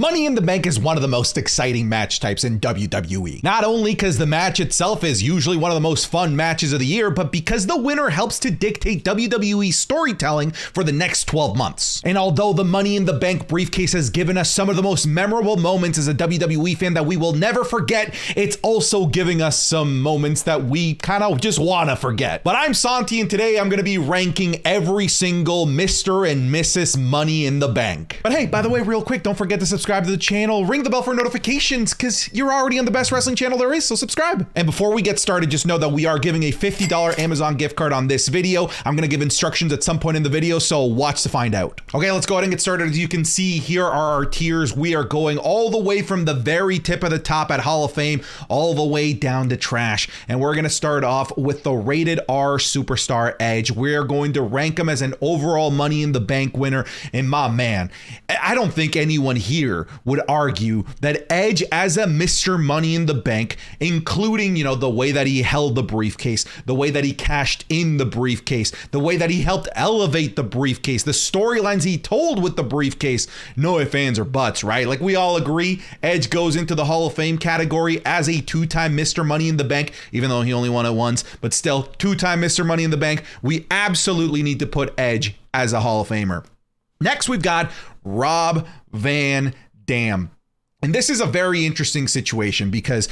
Money in the Bank is one of the most exciting match types in WWE. Not only because the match itself is usually one of the most fun matches of the year, but because the winner helps to dictate WWE storytelling for the next 12 months. And although the Money in the Bank briefcase has given us some of the most memorable moments as a WWE fan that we will never forget, it's also giving us some moments that we kind of just want to forget. But I'm Santi, and today I'm going to be ranking every single Mr. and Mrs. Money in the Bank. But hey, by the way, real quick, don't forget to subscribe to the channel, ring the bell for notifications, because you're already on the best wrestling channel there is, so subscribe. And before we get started, just know that we are giving a $50 Amazon gift card on this video. I'm going to give instructions at some point in the video, so watch to find out. Okay, let's go ahead and get started. As you can see, here are our tiers. We are going all the way from the very tip of the top at Hall of Fame, all the way down to trash. And we're going to start off with the rated R superstar Edge. We're going to rank him as an overall Money in the Bank winner. And my man, I don't think anyone here would argue that Edge as a Mr. Money in the Bank, including, the way that he held the briefcase, the way that he cashed in the briefcase, the way that he helped elevate the briefcase, the storylines he told with the briefcase, no ifs, ands, or buts, right? Like, we all agree Edge goes into the Hall of Fame category as a two-time Mr. Money in the Bank, even though he only won it once, but still two-time Mr. Money in the Bank. We absolutely need to put Edge as a Hall of Famer. Next, we've got Rob Van Dam. And this is a very interesting situation because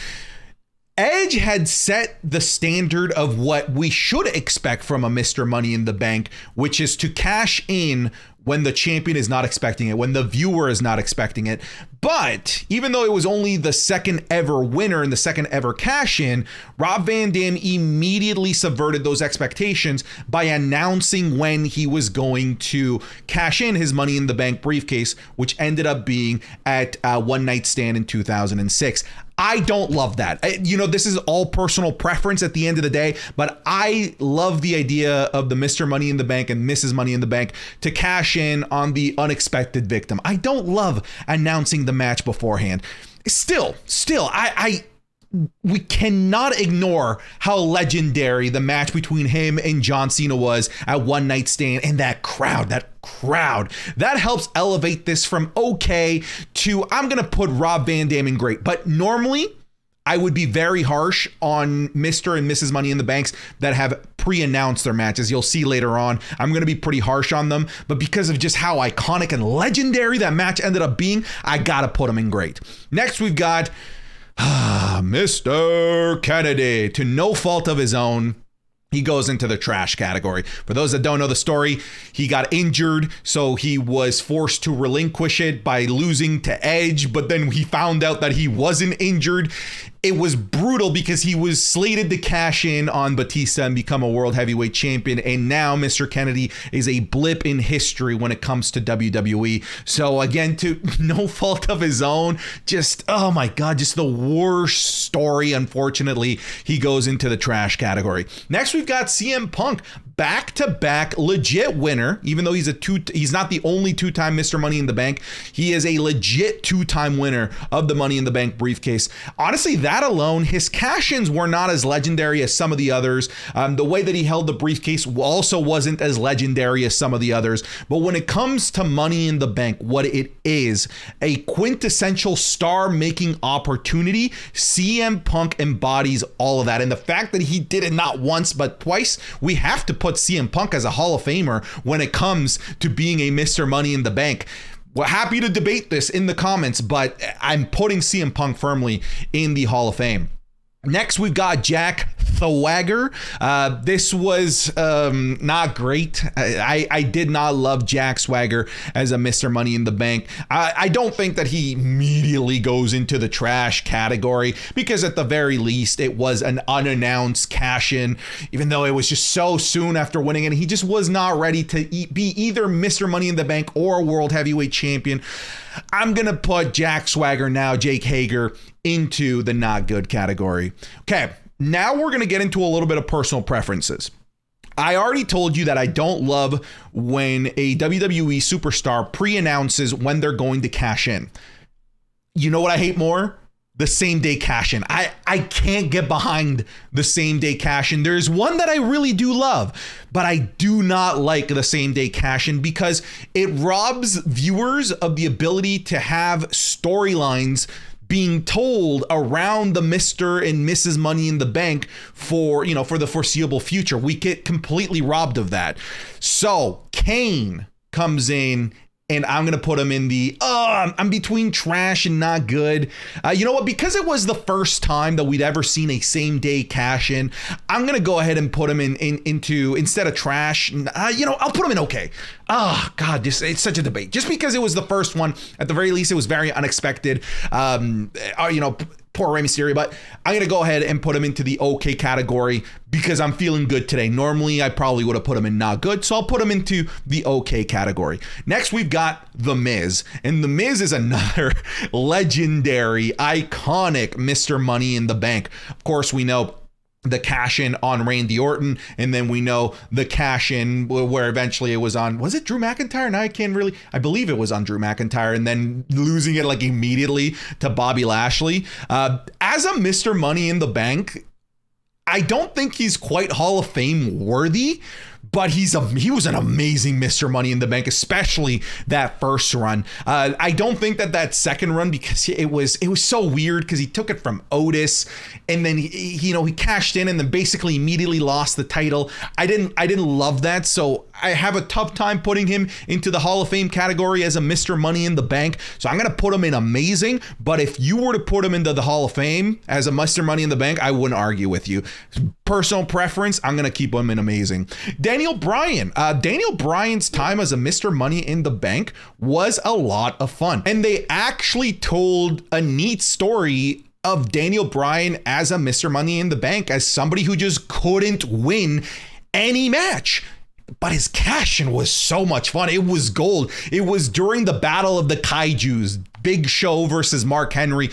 Edge had set the standard of what we should expect from a Mr. Money in the Bank, which is to cash in when the champion is not expecting it, when the viewer is not expecting it. But even though it was only the second ever winner and the second ever cash in, Rob Van Dam immediately subverted those expectations by announcing when he was going to cash in his Money in the Bank briefcase, which ended up being at One Night Stand in 2006. I don't love that. This is all personal preference at the end of the day, but I love the idea of the Mr. Money in the Bank and Mrs. Money in the Bank to cash in on the unexpected victim. I don't love announcing the match beforehand. Still, we cannot ignore how legendary the match between him and John Cena was at One Night Stand, and that crowd that helps elevate this from okay to I'm gonna put Rob Van Dam in great. But normally I would be very harsh on Mr. and Mrs. Money in the Banks that have pre-announced their matches. You'll see later on, I'm going to be pretty harsh on them, but because of just how iconic and legendary that match ended up being, I gotta put them in great. Next, we've got Mr. Kennedy. To no fault of his own, he goes into the trash category. For those that don't know the story, he got injured, so he was forced to relinquish it by losing to Edge, but then he found out that he wasn't injured. It was brutal because he was slated to cash in on Batista and become a world heavyweight champion. And now Mr. Kennedy is a blip in history when it comes to WWE. So again, to no fault of his own, just, oh my God, just the worst story. Unfortunately, he goes into the trash category. Next, we've got CM Punk. Back-to-back legit winner, even though he's not the only two-time Mr. Money in the Bank. He is a legit two-time winner of the Money in the Bank briefcase. Honestly, that alone, his cash-ins were not as legendary as some of the others. The way that he held the briefcase also wasn't as legendary as some of the others. But when it comes to Money in the Bank, what it is, a quintessential star-making opportunity, CM Punk embodies all of that. And the fact that he did it not once but twice, we have to put CM Punk as a Hall of Famer when it comes to being a Mr. Money in the Bank. We're happy to debate this in the comments, but I'm putting CM Punk firmly in the Hall of Fame. Next, we've got Jack Swagger. This was not great. I did not love Jack Swagger as a Mr. Money in the Bank. I don't think that he immediately goes into the trash category because at the very least it was an unannounced cash-in, even though it was just so soon after winning, and he just was not ready to be either Mr. Money in the Bank or World Heavyweight Champion. I'm going to put Jack Swagger now, Jake Hager, into the not good category. Okay, now we're going to get into a little bit of personal preferences. I already told you that I don't love when a WWE superstar pre-announces when they're going to cash in. You know what I hate more? the same day cash in. I can't get behind the same day cash in. There's one that I really do love, but I do not like the same day cash in because it robs viewers of the ability to have storylines being told around the Mr. and Mrs. Money in the Bank for the foreseeable future. We get completely robbed of that. So Kane comes in, and I'm going to put him in the, I'm between trash and not good. You know what? Because it was the first time that we'd ever seen a same day cash in, I'm going to go ahead and put him into, instead of trash, I'll put him in okay. Oh, God, it's such a debate. Just because it was the first one, at the very least, it was very unexpected. Poor Rey Mysterio, but I'm going to go ahead and put him into the okay category because I'm feeling good today. Normally, I probably would have put him in not good, so I'll put him into the okay category. Next, we've got The Miz, and The Miz is another legendary, iconic Mr. Money in the Bank. Of course, we know the cash in on Randy Orton, and then we know the cash in where eventually it was on, was it Drew McIntyre? Now I believe it was on Drew McIntyre, and then losing it like immediately to Bobby Lashley. As a Mr. Money in the Bank, I don't think he's quite Hall of Fame worthy, but he was an amazing Mr. Money in the Bank, especially that first run. I don't think that second run, because it was so weird because he took it from Otis, and then he cashed in and then basically immediately lost the title. I didn't love that, so I have a tough time putting him into the Hall of Fame category as a Mr. Money in the Bank. So I'm gonna put him in amazing. But if you were to put him into the Hall of Fame as a Mr. Money in the Bank, I wouldn't argue with you. Personal preference, I'm gonna keep him in amazing. Daniel Bryan. Daniel Bryan's time as a Mr. Money in the Bank was a lot of fun. And they actually told a neat story of Daniel Bryan as a Mr. Money in the Bank, as somebody who just couldn't win any match. But his cash-in was so much fun. It was gold. It was during the Battle of the Kaijus, Big Show versus Mark Henry.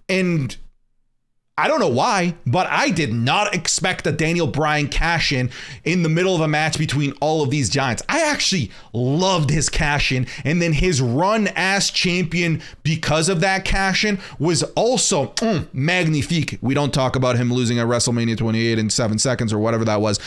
And I don't know why, but I did not expect a Daniel Bryan cash-in in the middle of a match between all of these giants. I actually loved his cash-in, and then his run as champion because of that cash-in was also magnifique. We don't talk about him losing at WrestleMania 28 in 7 seconds or whatever that was,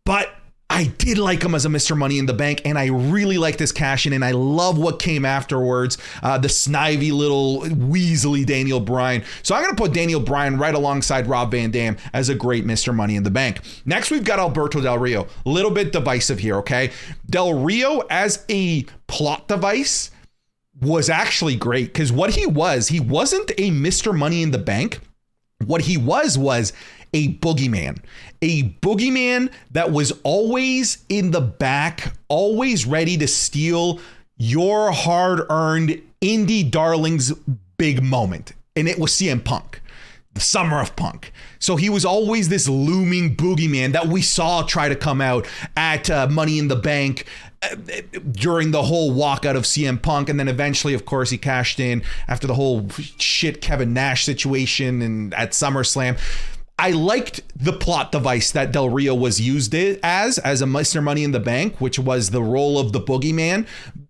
but I did like him as a Mr. Money in the Bank, and I really liked this cash-in, and I love what came afterwards, the snivy little Weasley Daniel Bryan. So I'm going to put Daniel Bryan right alongside Rob Van Dam as a great Mr. Money in the Bank. Next, we've got Alberto Del Rio. A little bit divisive here, okay? Del Rio as a plot device was actually great, because what he wasn't a Mr. Money in the Bank. What he was a boogeyman. A boogeyman that was always in the back, always ready to steal your hard-earned indie darling's big moment. And it was CM Punk, the summer of Punk. So he was always this looming boogeyman that we saw try to come out at Money in the Bank during the whole walkout of CM Punk. And then eventually, of course, he cashed in after the whole shit Kevin Nash situation and at SummerSlam. I liked the plot device that Del Rio was used as a Mr. Money in the Bank, which was the role of the boogeyman.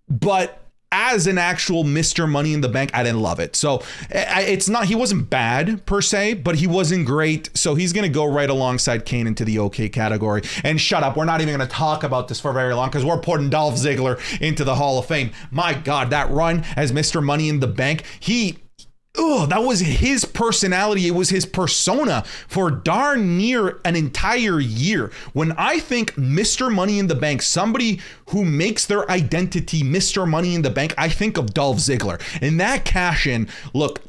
But as an actual Mr. Money in the Bank, I didn't love it. So he wasn't bad per se, but he wasn't great. So he's going to go right alongside Kane into the okay category. And shut up, we're not even going to talk about this for very long because we're putting Dolph Ziggler into the Hall of Fame. My God, that run as Mr. Money in the Bank, that was his personality. It was his persona for darn near an entire year. When I think Mr. Money in the Bank, somebody who makes their identity Mr. Money in the Bank, I think of Dolph Ziggler. And that cash-in, look,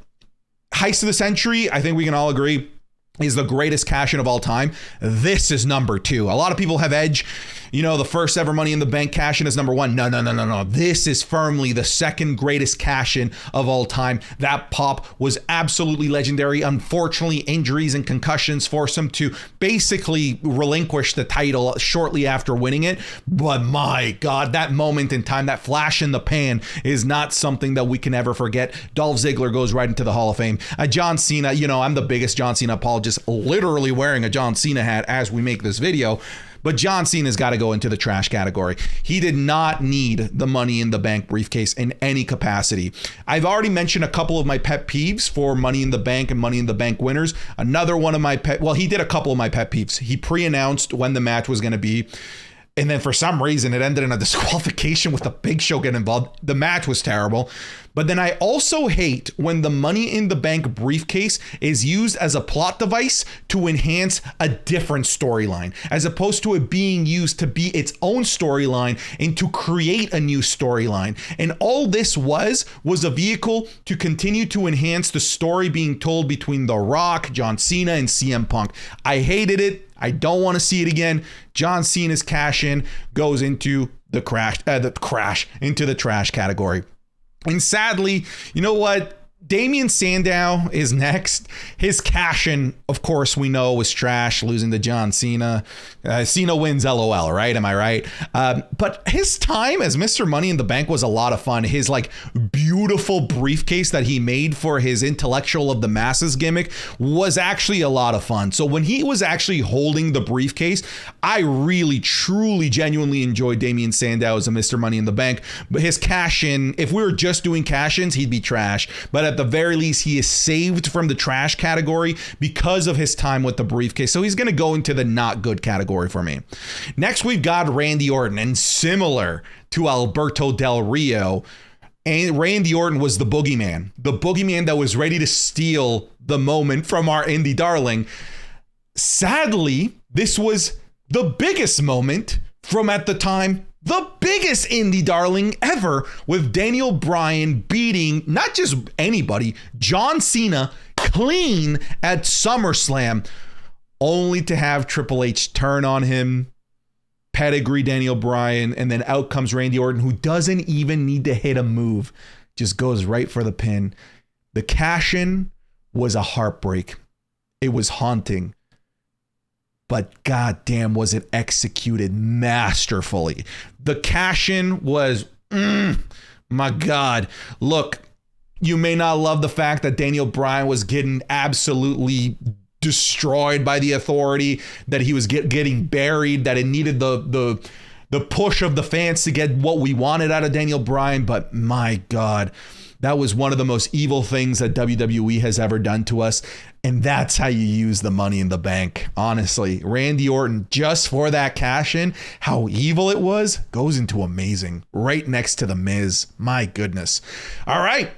heist of the century, I think we can all agree, is the greatest cash-in of all time. This is number 2. A lot of people have Edge. The first ever Money in the Bank cash-in is number 1. No. This is firmly the second greatest cash-in of all time. That pop was absolutely legendary. Unfortunately, injuries and concussions forced him to basically relinquish the title shortly after winning it. But my God, that moment in time, that flash in the pan is not something that we can ever forget. Dolph Ziggler goes right into the Hall of Fame. John Cena, I'm the biggest John Cena apologist, literally wearing a John Cena hat as we make this video. But John Cena's got to go into the trash category. He did not need the Money in the Bank briefcase in any capacity. I've already mentioned a couple of my pet peeves for Money in the Bank and Money in the Bank winners. Another one of my he did a couple of my pet peeves. He pre-announced when the match was going to be. And then for some reason, it ended in a disqualification with the Big Show getting involved. The match was terrible. But then I also hate when the Money in the Bank briefcase is used as a plot device to enhance a different storyline, as opposed to it being used to be its own storyline and to create a new storyline. And all this was a vehicle to continue to enhance the story being told between The Rock, John Cena, and CM Punk. I hated it. I don't want to see it again. John Cena's cash in goes into the into the trash category. And sadly, you know what? Damien Sandow is next. His cash-in, of course, we know was trash, losing to John Cena. Cena wins, LOL, right? Am I right? But his time as Mr. Money in the Bank was a lot of fun. His beautiful briefcase that he made for his intellectual of the masses gimmick was actually a lot of fun. So when he was actually holding the briefcase, I really, truly, genuinely enjoyed Damien Sandow as a Mr. Money in the Bank. But his cash-in, if we were just doing cash-ins, he'd be trash. But at the very least, he is saved from the trash category because of his time with the briefcase. So he's going to go into the not good category for me. Next, we've got Randy Orton, and similar to Alberto Del Rio, and Randy Orton was the boogeyman that was ready to steal the moment from our indie darling. Sadly, this was the biggest moment from, at the time, the biggest indie darling ever, with Daniel Bryan beating not just anybody, John Cena, clean at SummerSlam, only to have Triple H turn on him, pedigree Daniel Bryan, and then out comes Randy Orton, who doesn't even need to hit a move, just goes right for the pin. The cash-in was a heartbreak. It was haunting. But goddamn, was it executed masterfully. The cash-in was, my God. Look, you may not love the fact that Daniel Bryan was getting absolutely destroyed by the Authority, that he was getting buried, that it needed the push of the fans to get what we wanted out of Daniel Bryan. But my God, that was one of the most evil things that WWE has ever done to us. And that's how you use the Money in the Bank. Honestly, Randy Orton, just for that cash in, how evil it was, goes into amazing. Right next to The Miz. My goodness. All right.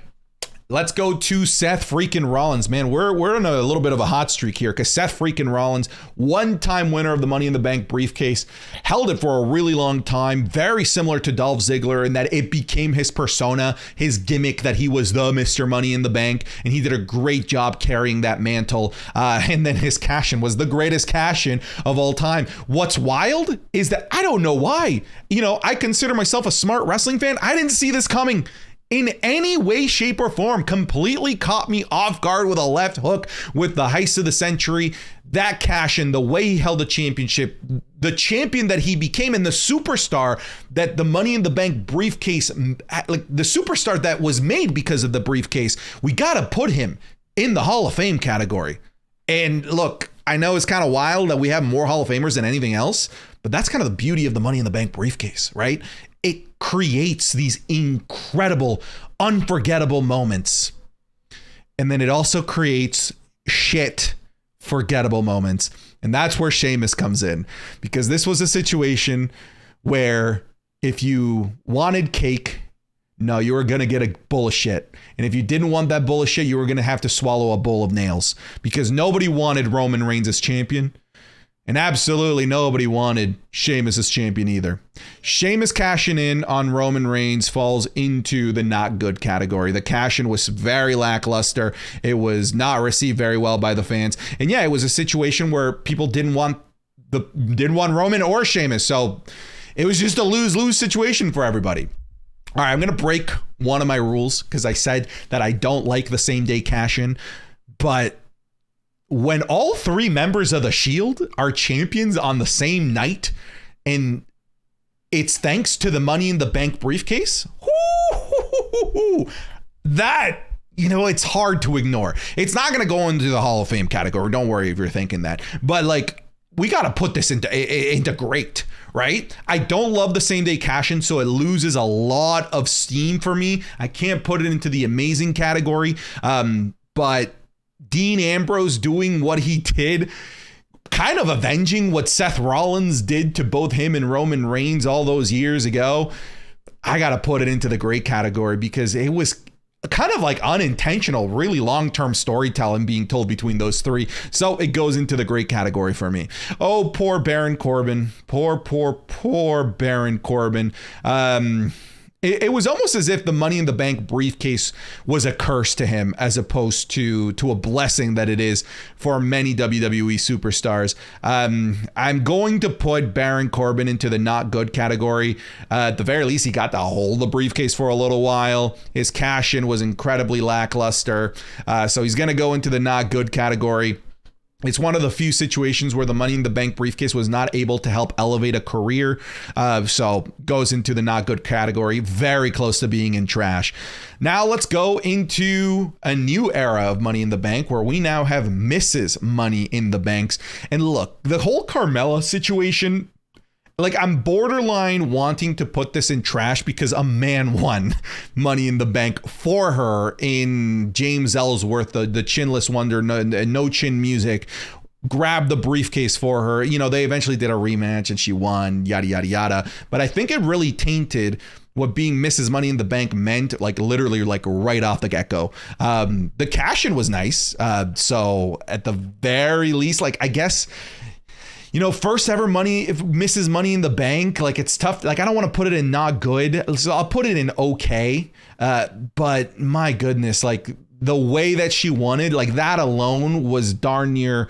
Let's go to Seth freaking Rollins. Man, we're in a little bit of a hot streak here, because Seth freaking Rollins, one-time winner of the Money in the Bank briefcase, held it for a really long time. Very similar to Dolph Ziggler in that it became his persona, his gimmick, that he was the Mr. Money in the Bank, and he did a great job carrying that mantle. And then his cash-in was the greatest cash-in of all time. What's wild is that I don't know why. I consider myself a smart wrestling fan. I didn't see this coming in any way, shape, or form. Completely caught me off guard with a left hook with the heist of the century. That cash in, the way he held the championship, the champion that he became, and the superstar that the Money in the Bank briefcase, the superstar that was made because of the briefcase, we got to put him in the Hall of Fame category. And look, I know it's kind of wild that we have more Hall of Famers than anything else, but that's kind of the beauty of the Money in the Bank briefcase, right? It creates these incredible, unforgettable moments. And then it also creates forgettable moments. And that's where Sheamus comes in, because this was a situation where if you wanted cake, no, you were going to get a bowl of shit. And if you didn't want that bowl of shit, you were going to have to swallow a bowl of nails, because nobody wanted Roman Reigns as champion. And absolutely nobody wanted Sheamus as champion either. Sheamus cashing in on Roman Reigns falls into the not good category. The cash-in was very lackluster. It was not received very well by the fans. And yeah, it was a situation where people didn't want Roman or Sheamus. So it was just a lose-lose situation for everybody. All right, I'm going to break one of my rules, because I said that I don't like the same day cash-in. But when all three members of the Shield are champions on the same night, and it's thanks to the Money in the Bank briefcase, that, it's hard to ignore. It's not going to go into the Hall of Fame category. Don't worry if you're thinking that. But we got to put this into great, right? I don't love the same day cash in, so it loses a lot of steam for me. I can't put it into the amazing category. But Dean Ambrose doing what he did, kind of avenging what Seth Rollins did to both him and Roman Reigns all those years ago, I got to put it into the great category because it was kind of like unintentional, really long-term storytelling being told between those three. So it goes into the great category for me. Oh, poor Baron Corbin. Poor Baron Corbin. It was almost as if the Money in the Bank briefcase was a curse to him as opposed to a blessing that it is for many WWE superstars. I'm going to put Baron Corbin into the not good category. At the very least, he got to hold the briefcase for a little while. His cash in was incredibly lackluster. So he's going to go into the not good category. It's one of the few situations where the Money in the Bank briefcase was not able to help elevate a career. So goes into the not good category, very close to being in trash. Now let's go into a new era of Money in the Bank where we now have Mrs. Money in the Banks. And look, the whole Carmella situation, like, I'm borderline wanting to put this in trash because a man won Money in the Bank for her in James Ellsworth, the chinless wonder, no chin music, grabbed the briefcase for her. You know, they eventually did a rematch and she won, yada, yada, yada. But I think it really tainted what being Mrs. Money in the Bank meant, like literally like right off the get-go. The cash-in was nice. So at the very least, like, I guess, you know, first ever money, if Mrs. Money in the Bank, like, it's tough. Like, I don't want to put it in not good, so I'll put it in okay. But my goodness, like, the way that she won it, like, that alone was darn near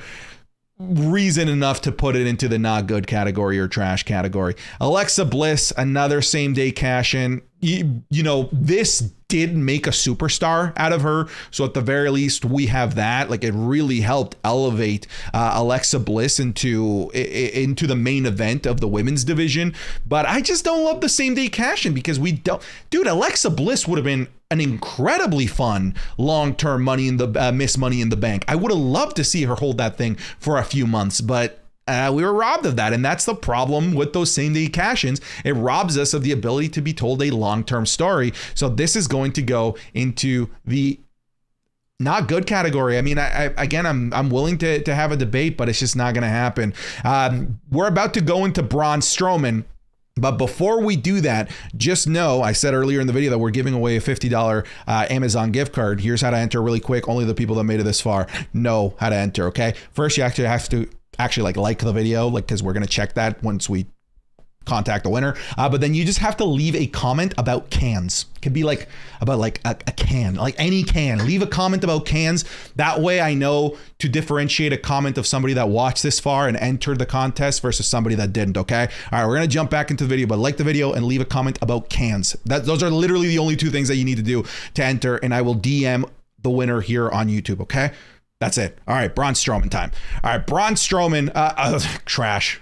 reason enough to put it into the not good category or trash category. Alexa Bliss, another same day cash in. You know, this did make a superstar out of her. So at the very least, we have that. Like, it really helped elevate Alexa Bliss into the main event of the women's division. But I just don't love the same day cash in because we don't. Dude, Alexa Bliss would have been an incredibly fun long-term Money in the Miss Money in the Bank. I would have loved to see her hold that thing for a few months, but we were robbed of that. And that's the problem with those same day cash-ins. It robs us of the ability to be told a long-term story. So this is going to go into the not good category. I mean, I'm willing to have a debate, but it's just not going to happen. We're about to go into Braun Strowman. But before we do that, just know, I said earlier in the video that we're giving away a $50 Amazon gift card. Here's how to enter really quick. Only the people that made it this far know how to enter, okay? First, you actually have to like the video, like, because we're going to check that once we contact the winner. But then you just have to leave a comment about cans. It could be like about like a can, like any can. Leave a comment about cans. That way I know to differentiate a comment of somebody that watched this far and entered the contest versus somebody that didn't, okay? All right, we're going to jump back into the video, but like the video and leave a comment about cans. Those are literally the only two things that you need to do to enter, and I will DM the winner here on YouTube, okay? That's it. All right, Braun Strowman time. All right, Braun Strowman, trash.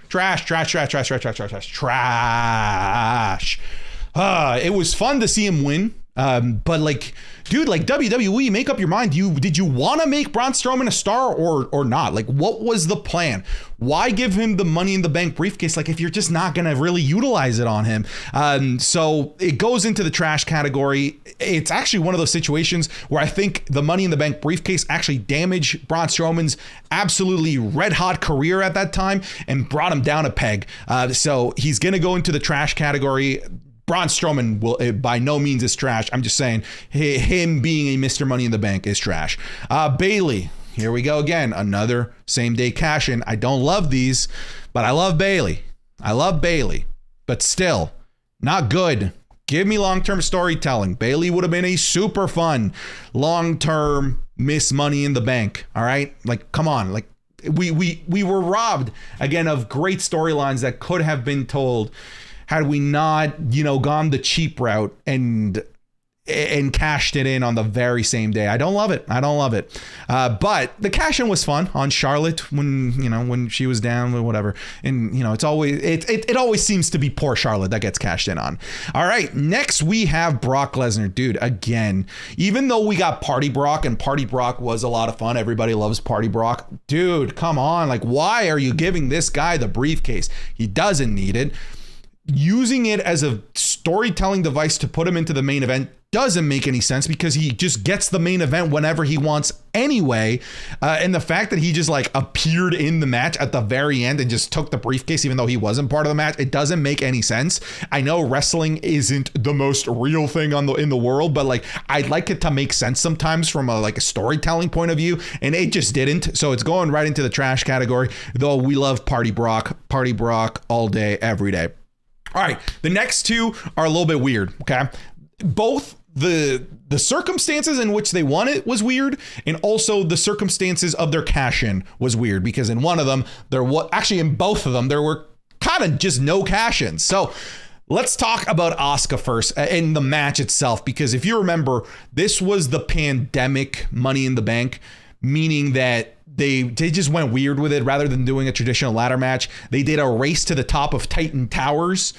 It was fun to see him win, but like, dude, like, WWE, make up your mind. Did you want to make Braun Strowman a star or not? Like, what was the plan? Why give him the Money in the Bank briefcase? Like, if you're just not going to really utilize it on him. So it goes into the trash category. It's actually one of those situations where I think the Money in the Bank briefcase actually damaged Braun Strowman's absolutely red hot career at that time and brought him down a peg. So he's going to go into the trash category. Braun Strowman will by no means is trash. I'm just saying him being a Mr. Money in the Bank is trash. Bayley, here we go again. Another same day cash in. I don't love these, but I love Bayley. But still not good. Give me long-term storytelling. Bayley would have been a super fun long-term Miss Money in the Bank. All right. Like, come on. Like, we were robbed again of great storylines that could have been told had we not, you know, gone the cheap route. And and cashed it in on the very same day. I don't love it. But the cash in was fun on Charlotte when she was down, whatever. And it's always it always seems to be poor Charlotte that gets cashed in on. All right, next we have Brock Lesnar. Dude, again, even though we got Party Brock, and Party Brock was a lot of fun, everybody loves Party Brock. Dude, come on, like, why are you giving this guy the briefcase? He doesn't need it. Using it as a storytelling device to put him into the main event doesn't make any sense, because he just gets the main event whenever he wants anyway. And the fact that he just like appeared in the match at the very end and just took the briefcase, even though he wasn't part of the match, it doesn't make any sense. I know wrestling isn't the most real thing in the world, but like, I'd like it to make sense sometimes from a storytelling point of view, and it just didn't. So it's going right into the trash category, though we love Party Brock all day, every day. All right, the next two are a little bit weird, okay? Both the circumstances in which they won it was weird, and also the circumstances of their cash-in was weird, because in one of them, in both of them, there were kind of just no cash-ins. So let's talk about Asuka first in the match itself, because if you remember, this was the pandemic Money in the Bank, meaning that they just went weird with it. Rather than doing a traditional ladder match, they did a race to the top of Titan Towers,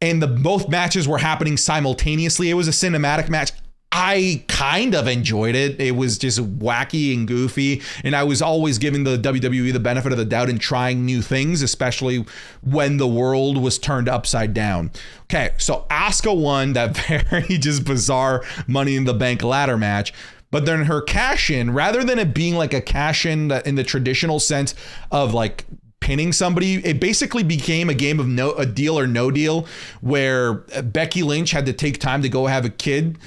and both matches were happening simultaneously. It was a cinematic match. I kind of enjoyed it. It was just wacky and goofy, and I was always giving the WWE the benefit of the doubt in trying new things, especially when the world was turned upside down. Okay, so Asuka won that very just bizarre Money in the Bank ladder match. But then her cash in, rather than it being like a cash in the traditional sense of like pinning somebody, it basically became a game of a deal or no deal, where Becky Lynch had to take time to go have a kid.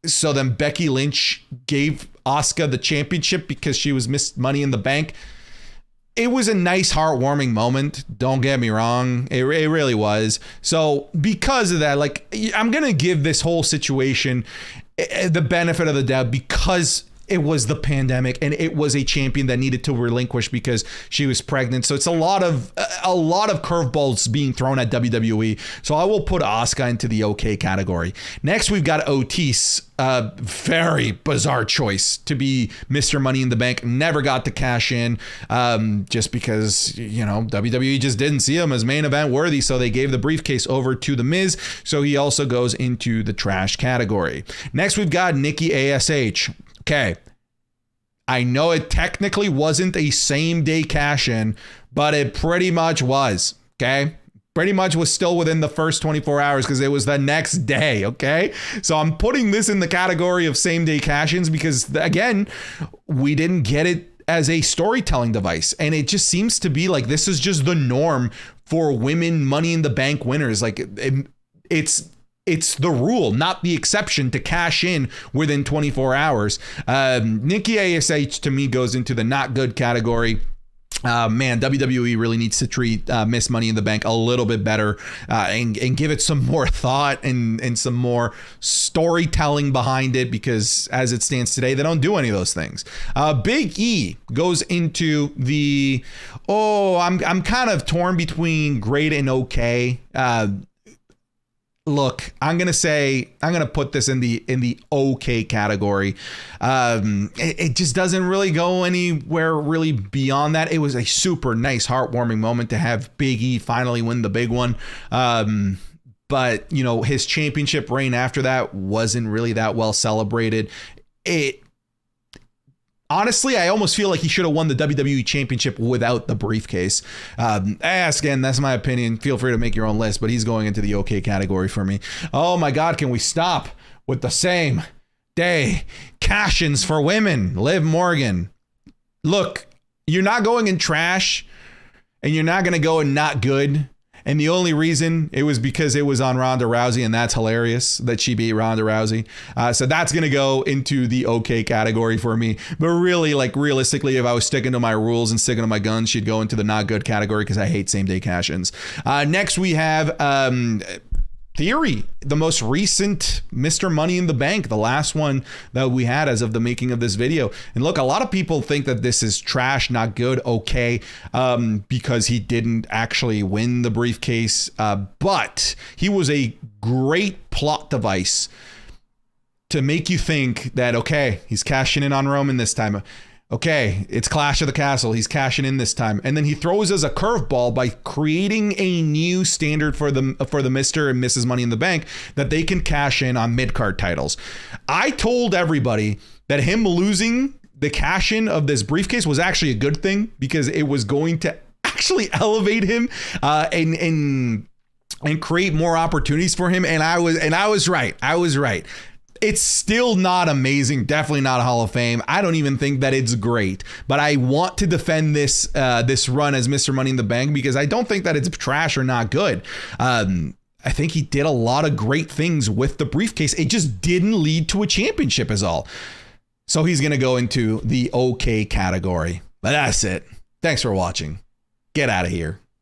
So then Becky Lynch gave Asuka the championship because she was Miss Money in the Bank. It was a nice, heartwarming moment. Don't get me wrong. It really was. So because of that, like, I'm going to give this whole situation the benefit of the doubt, because it was the pandemic and it was a champion that needed to relinquish because she was pregnant. So it's a lot of curveballs being thrown at WWE. So I will put Asuka into the okay category. Next, we've got Otis. Very bizarre choice to be Mr. Money in the Bank. Never got to cash in, just because, WWE just didn't see him as main event worthy. So they gave the briefcase over to The Miz. So he also goes into the trash category. Next, we've got Nikki Ash. Okay, I know it technically wasn't a same day cash in, but it pretty much was. Okay, pretty much was still within the first 24 hours, because it was the next day. Okay, so I'm putting this in the category of same day cash ins, because again, we didn't get it as a storytelling device, and it just seems to be like this is just the norm for women Money in the Bank winners. Like it's the rule, not the exception, to cash in within 24 hours. Nikki Ash to me goes into the not good category. Man, WWE really needs to treat Miss Money in the Bank a little bit better, and give it some more thought and some more storytelling behind it, because as it stands today, they don't do any of those things. Big E goes into the, I'm kind of torn between great and okay. Look, I'm going to put this in the okay category. It just doesn't really go anywhere really beyond that. It was a super nice, heartwarming moment to have Big E finally win the big one. But his championship reign after that wasn't really that well celebrated. Honestly, I almost feel like he should have won the WWE Championship without the briefcase. Again, that's my opinion. Feel free to make your own list, but he's going into the okay category for me. Oh my God, can we stop with the same day cash-ins for women? Liv Morgan. Look, you're not going in trash, and you're not going to go in not good. And the only reason it was because it was on Ronda Rousey, and that's hilarious that she beat Ronda Rousey. So that's going to go into the okay category for me. But really, like, realistically, if I was sticking to my rules and sticking to my guns, she'd go into the not good category, because I hate same day cash-ins. Next, we have Theory, the most recent Mr. Money in the Bank, the last one that we had as of the making of this video. And look, a lot of people think that this is trash, not good, okay, because he didn't actually win the briefcase, but he was a great plot device to make you think that, okay, he's cashing in on Roman this time. Okay, it's Clash of the Castle. He's cashing in this time. And then he throws us a curveball by creating a new standard for the Mr. and Mrs. Money in the Bank that they can cash in on mid-card titles. I told everybody that him losing the cash in of this briefcase was actually a good thing because it was going to actually elevate him and create more opportunities for him. And I was right. It's still not amazing. Definitely not a Hall of Fame. I don't even think that it's great, but I want to defend this run as Mr. Money in the Bank because I don't think that it's trash or not good. I think he did a lot of great things with the briefcase. It just didn't lead to a championship is all. So he's going to go into the okay category. But that's it. Thanks for watching. Get out of here.